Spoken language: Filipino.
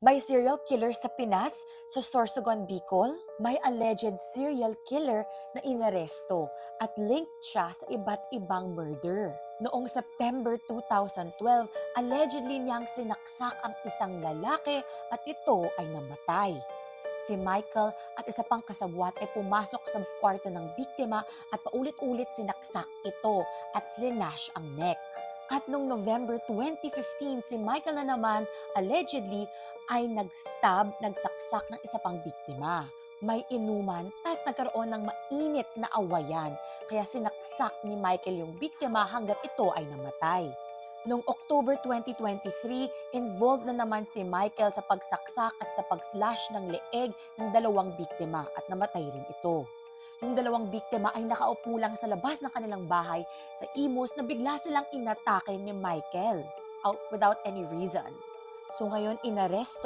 May serial killer sa Pinas, sa Sorsogon, Bicol. May alleged serial killer na inaresto at linked siya sa iba't ibang murder. Noong September 2012, allegedly niyang sinaksak ang isang lalaki at ito ay namatay. Si Michael at isa pang kasabwat ay pumasok sa kwarto ng biktima at paulit-ulit sinaksak ito at slinash ang neck. At noong November 2015, si Michael na naman allegedly ay nagsaksak ng isa pang biktima. May inuman, tas nagkaroon ng mainit na awayan, kaya sinaksak ni Michael yung biktima hanggat ito ay namatay. Noong October 2023, involved na naman si Michael sa pagsaksak at sa pagslash ng leeg ng dalawang biktima at namatay rin ito. Yung dalawang biktima ay nakaupo lang sa labas ng kanilang bahay sa Imus na bigla silang inatake ni Michael out without any reason. So ngayon inaresto